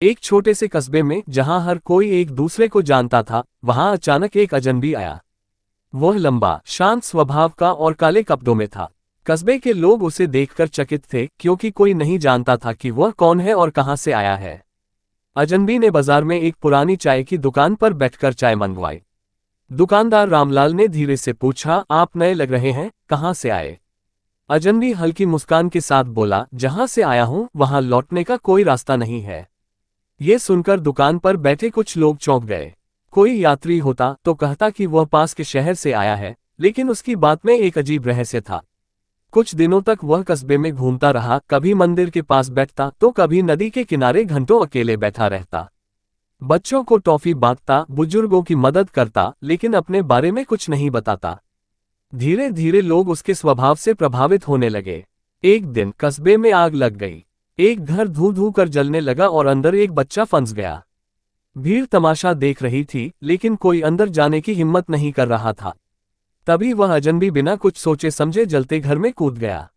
एक छोटे से कस्बे में जहां हर कोई एक दूसरे को जानता था, वहां अचानक एक अजनबी आया। वह लंबा, शांत स्वभाव का और काले कपड़ों में था। कस्बे के लोग उसे देखकर चकित थे, क्योंकि कोई नहीं जानता था कि वह कौन है और कहां से आया है। अजनबी ने बाजार में एक पुरानी चाय की दुकान पर बैठकर चाय मंगवाई। दुकानदार रामलाल ने धीरे से पूछा, आप नए लग रहे हैं, कहां से आए? अजनबी हल्की मुस्कान के साथ बोला, जहां से आया हूं वहां लौटने का कोई रास्ता नहीं है। ये सुनकर दुकान पर बैठे कुछ लोग चौंक गए। कोई यात्री होता तो कहता कि वह पास के शहर से आया है, लेकिन उसकी बात में एक अजीब रहस्य था। कुछ दिनों तक वह कस्बे में घूमता रहा, कभी मंदिर के पास बैठता तो कभी नदी के किनारे घंटों अकेले बैठा रहता। बच्चों को टॉफी बांटता, बुजुर्गों की मदद करता, लेकिन अपने बारे में कुछ नहीं बताता। धीरे धीरे लोग उसके स्वभाव से प्रभावित होने लगे। एक दिन कस्बे में आग लग गई। एक घर धू धू कर जलने लगा और अंदर एक बच्चा फंस गया। भीड़ तमाशा देख रही थी, लेकिन कोई अंदर जाने की हिम्मत नहीं कर रहा था। तभी वह अजनबी बिना कुछ सोचे समझे जलते घर में कूद गया।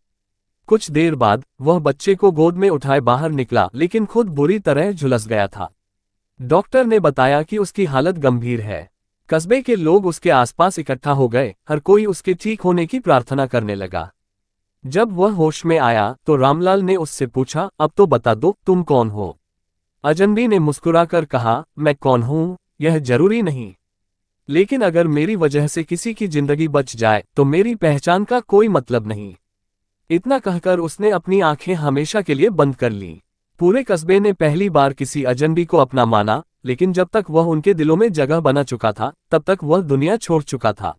कुछ देर बाद वह बच्चे को गोद में उठाए बाहर निकला, लेकिन खुद बुरी तरह झुलस गया था। डॉक्टर ने बताया कि उसकी हालत गंभीर है। कस्बे के लोग उसके आसपास इकट्ठा हो गए, हर कोई उसके ठीक होने की प्रार्थना करने लगा। जब वह होश में आया तो रामलाल ने उससे पूछा, अब तो बता दो, तुम कौन हो? अजनबी ने मुस्कुराकर कहा, मैं कौन हूं यह जरूरी नहीं, लेकिन अगर मेरी वजह से किसी की जिंदगी बच जाए तो मेरी पहचान का कोई मतलब नहीं। इतना कहकर उसने अपनी आंखें हमेशा के लिए बंद कर लीं। पूरे कस्बे ने पहली बार किसी अजनबी को अपना माना, लेकिन जब तक वह उनके दिलों में जगह बना चुका था, तब तक वह दुनिया छोड़ चुका था।